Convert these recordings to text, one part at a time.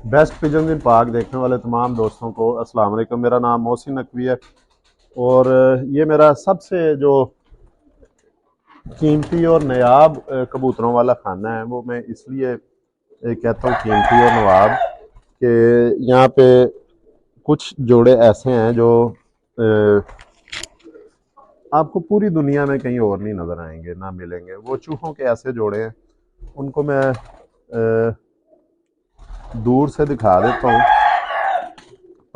Best pigeon इन पाक देखने वाले तमाम दोस्तों को अस्सलाम वालेकुम। मेरा नाम मोहसिन नकवी है और ये मेरा सबसे जो कीमती और नायाब कबूतरों वाला खाना है, वो मैं इसलिए कहता हूँ कीमती और नवाब कि यहाँ पे कुछ जोड़े ऐसे हैं जो आपको पूरी दुनिया में कहीं और नहीं नज़र आएंगे, ना मिलेंगे। वो चूहों के ऐसे जोड़े हैं, उनको मैं दूर से दिखा देता हूँ,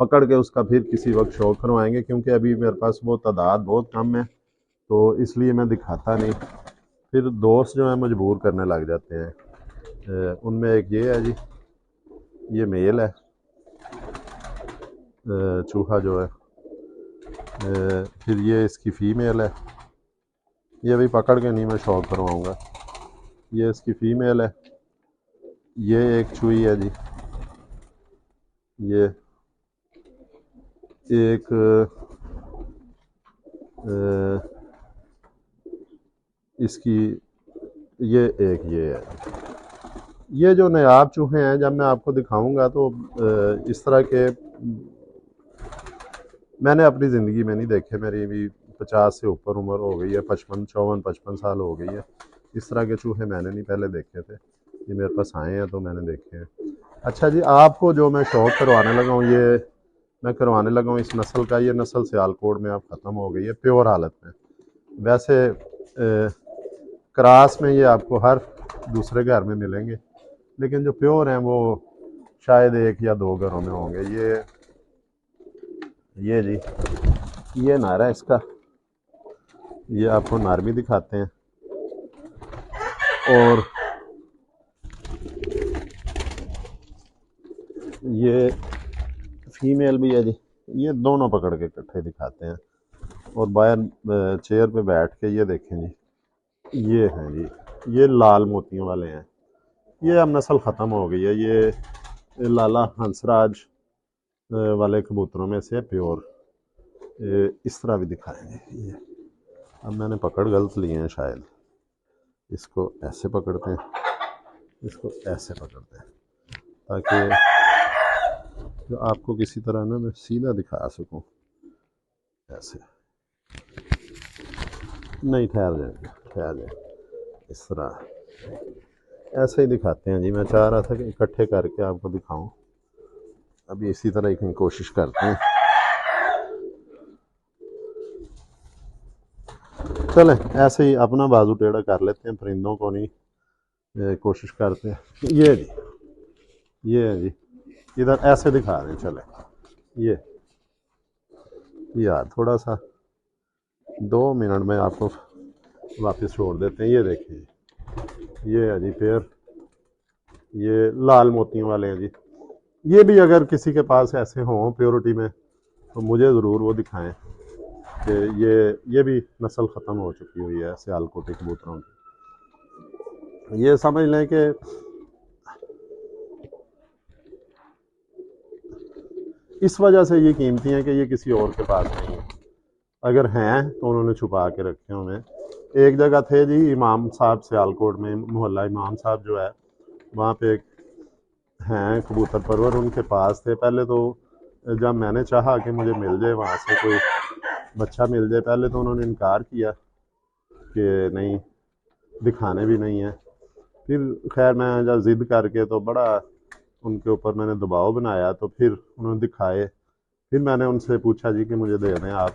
पकड़ के उसका फिर किसी वक्त शौक करवाएंगे, क्योंकि अभी मेरे पास वो तादाद बहुत कम है, तो इसलिए मैं दिखाता नहीं। फिर दोस्त जो है मजबूर करने लग जाते हैं। उनमें एक ये है जी, ये मेल है चूहा जो है। फिर ये इसकी फ़ीमेल है, ये अभी पकड़ के नहीं मैं शौक करवाऊँगा। ये इसकी फ़ीमेल है। ये एक चूही है जी, ये एक इसकी ये एक ये है। ये जो नायाब चूहे हैं, जब मैं आपको दिखाऊंगा तो इस तरह के मैंने अपनी ज़िंदगी में नहीं देखे। मेरी भी 50 से ऊपर उम्र हो गई है, 55 साल हो गई है। इस तरह के चूहे मैंने नहीं पहले देखे थे, ये मेरे पास आए हैं तो मैंने देखे हैं। अच्छा जी, आपको जो मैं शौक करवाने लगा हूँ, ये मैं करवाने लगा हूँ इस नस्ल का। ये नस्ल सियालकोट में अब ख़त्म हो गई है प्योर हालत में। वैसे क्रास में ये आपको हर दूसरे घर में मिलेंगे, लेकिन जो प्योर हैं वो शायद एक या दो घरों में होंगे। ये जी, ये नारा है इसका। ये आपको नार भी दिखाते हैं, और ये फीमेल भी है जी। ये दोनों पकड़ के इकट्ठे दिखाते हैं, और बाहर चेयर पे बैठ के ये देखें जी, ये हैं जी, ये लाल मोतियों वाले हैं। ये अब नस्ल ख़त्म हो गई है। ये लाला हंसराज वाले कबूतरों में से प्योर। इस तरह भी दिखाएंगे। ये अब मैंने पकड़ गलत लिए हैं शायद। इसको ऐसे पकड़ते हैं, इसको ऐसे पकड़ते हैं, ताकि जो आपको किसी तरह ना मैं सीधा दिखा सकूं। ऐसे नहीं, ठहर जाएंगे, ठहर जाए। इस तरह ऐसे ही दिखाते हैं जी। मैं चाह रहा था कि इकट्ठे करके आपको दिखाऊं। अभी इसी तरह ही कोशिश करते हैं। चलें, ऐसे ही अपना बाजू टेढ़ा कर लेते हैं, परिंदों को नहीं कोशिश करते हैं। ये जी, ये है जी, इधर ऐसे दिखा रहे हैं। चलें, ये यार थोड़ा सा 2 मिनट में आपको वापस छोड़ देते हैं। ये देखिए, ये है जी पेड़, ये लाल मोतियों वाले हैं जी। ये भी अगर किसी के पास ऐसे हों प्योरिटी में, तो मुझे ज़रूर वो दिखाएं कि ये भी नस्ल ख़त्म हो चुकी हुई है सियालकोटी कबूतरों की। ये समझ लें कि इस वजह से ये कीमती हैं कि ये किसी और के पास नहीं है। अगर हैं तो उन्होंने छुपा के रखे हुए हैं। एक जगह थे जी इमाम साहब, सियालकोट में मोहल्ला इमाम साहब जो है, वहाँ पे एक हैं कबूतर परवर, उनके पास थे। पहले तो जब मैंने चाहा कि मुझे मिल जाए वहाँ से कोई बच्चा मिल जाए, पहले तो उन्होंने इनकार किया कि नहीं, दिखाने भी नहीं है। फिर खैर मैं जब ज़िद करके तो बड़ा उनके ऊपर मैंने दबाव बनाया, तो फिर उन्होंने दिखाए। फिर मैंने उनसे पूछा जी कि मुझे दे दें आप,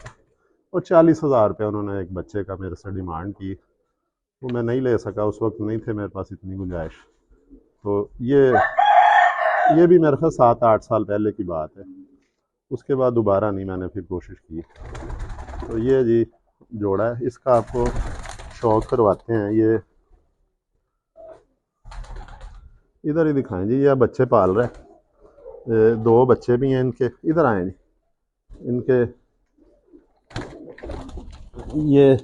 और 40,000 रुपये उन्होंने एक बच्चे का मेरे से डिमांड की। वो मैं नहीं ले सका, उस वक्त नहीं थे मेरे पास इतनी गुंजाइश। तो ये भी मेरे ख्याल 7-8 साल पहले की बात है। उसके बाद दोबारा नहीं मैंने फिर कोशिश की। तो ये जी जोड़ा है, इसका आपको शौक करवाते हैं। ये इधर ही दिखाएं जी, ये बच्चे पाल रहे हैं। 2 बच्चे भी हैं इनके। इधर आए जी, इनके ये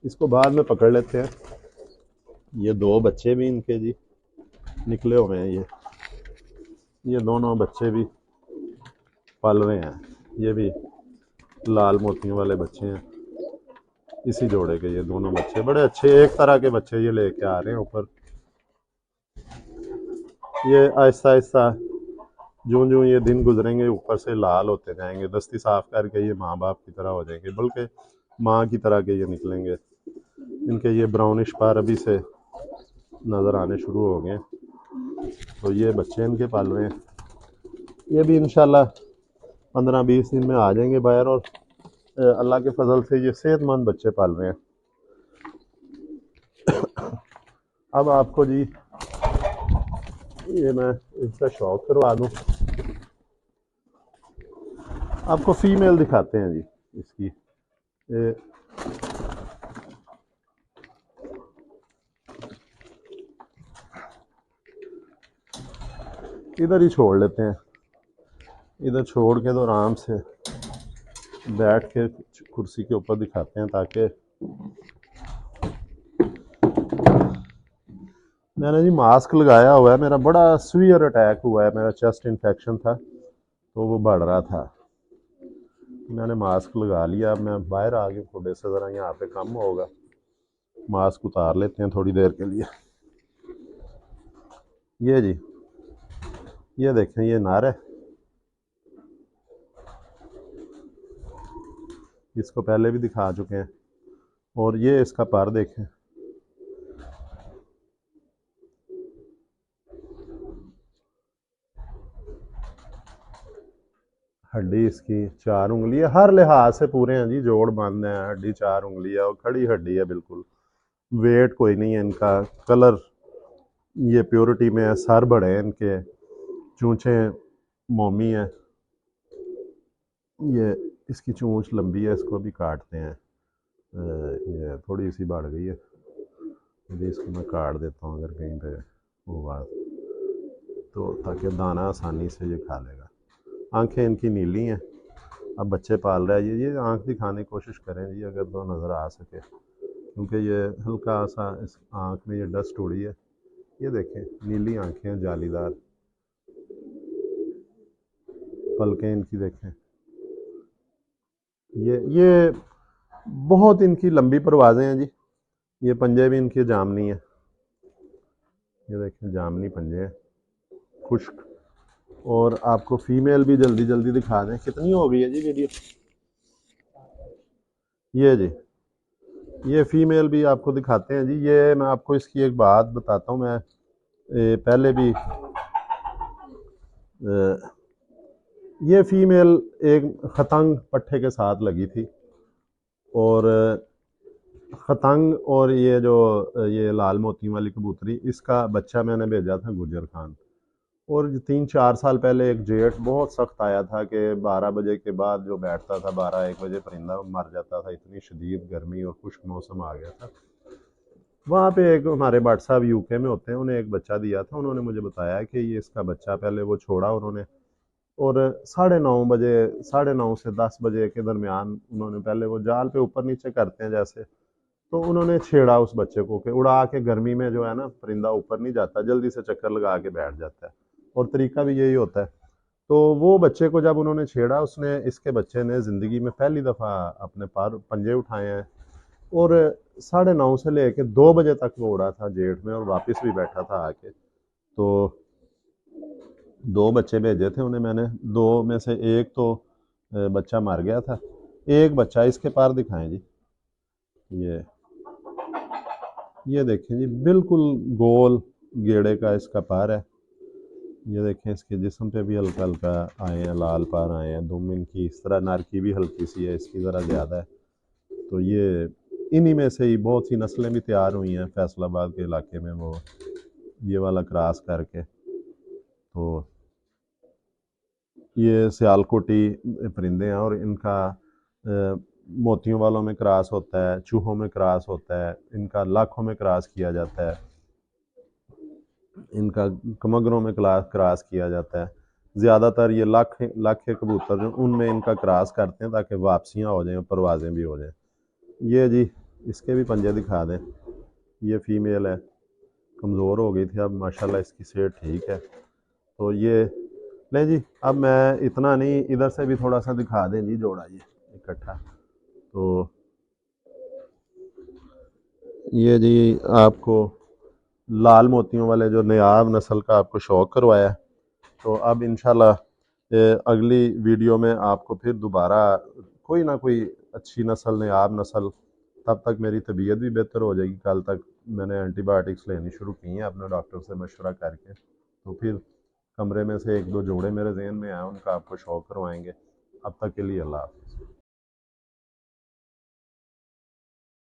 इसको बाद में पकड़ लेते हैं। ये 2 बच्चे भी इनके जी निकले हुए हैं। ये दोनों बच्चे भी पल रहे हैं। ये भी लाल मोतियों वाले बच्चे हैं इसी जोड़े के। ये दोनों बच्चे बड़े अच्छे, एक तरह के बच्चे ये लेके आ रहे हैं ऊपर। ये आहिस्ता आहिस्ता जूं जूं ये दिन गुजरेंगे ऊपर से लाल होते जाएंगे, दस्ती साफ करके ये माँ बाप की तरह हो जाएंगे, बल्कि माँ की तरह के ये निकलेंगे। इनके ये ब्राउनिश पार अभी से नज़र आने शुरू हो गए। तो ये बच्चे इनके पाल रहे हैं, ये भी इंशाल्लाह 15-20 दिन में आ जाएंगे बाहर। और अल्लाह के फजल से ये सेहतमंद बच्चे पाल रहे हैं। अब आपको जी ये मैं इसका शौक करवा दूं, आपको फीमेल दिखाते हैं जी इसकी। ये इधर ही छोड़ लेते हैं, इधर छोड़ के तो आराम से बैठ के कुर्सी के ऊपर दिखाते हैं, ताकि मैंने जी मास्क लगाया हुआ है, मेरा बड़ा सीवियर अटैक हुआ है, मेरा चेस्ट इन्फेक्शन था तो वो बढ़ रहा था, मैंने मास्क लगा लिया। अब मैं बाहर आ गया थोड़े से, ज़रा यहाँ पे कम होगा, मास्क उतार लेते हैं थोड़ी देर के लिए। ये जी ये देखें, ये नर है, इसको पहले भी दिखा चुके हैं। और ये इसका पर देखें, हड्डी इसकी 4 उंगली है, हर लिहाज से पूरे हैं जी, जोड़ बंद है, हड्डी 4 उंगली है और खड़ी हड्डी है बिल्कुल। वेट कोई नहीं है इनका, कलर ये प्योरिटी में है, सर बड़े हैं इनके, चूंचे मोमी है, ये इसकी चूंच लंबी है, इसको भी काटते हैं। ये थोड़ी सी बढ़ गई है, अभी इसको मैं काट देता हूँ अगर कहीं पे वो बात, तो ताकि दाना आसानी से ये खा लेगा। आंखें इनकी नीली हैं, अब बच्चे पाल रहा है ये आंख दिखाने की कोशिश करें जी अगर तो नज़र आ सके, क्योंकि ये हल्का सा इस आंख में ये डस्ट उड़ी है। ये देखें नीली आंखें हैं, जालीदार पलकें इनकी देखें। ये बहुत इनकी लंबी परवाज़ें हैं जी, ये पंजे भी इनके जामनी है, ये देखें जामनी पंजे हैं खुश्क। और आपको फीमेल भी जल्दी जल्दी दिखा दें, कितनी हो गई है जी वीडियो। ये जी ये फीमेल भी आपको दिखाते हैं जी। ये मैं आपको इसकी एक बात बताता हूँ, मैं पहले भी ये फीमेल एक खतंग पट्ठे के साथ लगी थी, और खतंग और ये जो ये लाल मोती वाली कबूतरी, इसका बच्चा मैंने भेजा था गुजर खान। और 3-4 साल पहले एक जेठ बहुत सख्त आया था कि 12 बजे के बाद जो बैठता था 12-1 बजे परिंदा मर जाता था, इतनी शदीद गर्मी और खुश्क मौसम आ गया था। वहाँ पे एक हमारे भट्ट साहब यूके में होते हैं, उन्हें एक बच्चा दिया था, उन्होंने मुझे बताया कि ये इसका बच्चा पहले वो छोड़ा उन्होंने, और 9:30 बजे 9:30 से 10 बजे के दरमियान उन्होंने पहले वो जाल पे ऊपर नीचे करते हैं जैसे, तो उन्होंने छेड़ा उस बच्चे को कि उड़ा के, गर्मी में जो है ना परिंदा ऊपर नहीं जाता, जल्दी से चक्कर लगा के बैठ जाता है, और तरीका भी यही होता है। तो वो बच्चे को जब उन्होंने छेड़ा, उसने इसके बच्चे ने ज़िंदगी में पहली दफ़ा अपने पर पंजे उठाए हैं, और 9:30 से लेके 2 बजे तक वो उड़ा था जेठ में, और वापस भी बैठा था आके। तो 2 बच्चे भेजे थे उन्हें मैंने, 2 में से एक तो बच्चा मर गया था, एक बच्चा इसके पार दिखाएं जी। ये देखें जी, बिल्कुल गोल गेड़े का इसका पार है। ये देखें इसके जिस्म पे भी हल्का हल्का आए हैं, लाल पार आए हैं, दुम इनकी इस तरह, नर की भी हल्की सी है, इसकी ज़रा ज़्यादा है। तो ये इन्हीं में से ही बहुत सी नस्लें भी तैयार हुई हैं फैसलाबाद के इलाके में, वो ये वाला क्रॉस करके। तो ये सियालकोटी परिंदे हैं, और इनका मोतियों वालों में क्रॉस होता है, चूहों में क्रॉस होता है, इनका लाखों में क्रॉस किया जाता है, इनका कमगरों में क्रॉस किया जाता है। ज़्यादातर ये लाखे कबूतर जो उनमें इनका क्रॉस करते हैं ताकि वापसियाँ हो जाएँ और परवाज़ें भी हो जाएँ। ये जी इसके भी पंजे दिखा दें, ये फीमेल है, कमज़ोर हो गई थी, अब माशाल्लाह इसकी सेहत ठीक है। तो ये नहीं जी, अब मैं इतना नहीं, इधर से भी थोड़ा सा दिखा दें जी जोड़ा ये इकट्ठा। तो ये जी आपको लाल मोतियों वाले जो नायाब नस्ल का आपको शौक करवाया। तो अब इंशाल्लाह अगली वीडियो में आपको फिर दोबारा कोई ना कोई अच्छी नस्ल, नायाब नस्ल, तब तक मेरी तबीयत भी बेहतर हो जाएगी। कल तक मैंने एंटीबायोटिक्स लेनी शुरू की हैं अपने डॉक्टर से मशवरा करके। तो फिर कमरे में से एक दो जोड़े मेरे जहन में आए, उनका आपको शौक करवाएंगे। अब तक के लिए अल्लाह हाफ़िज़।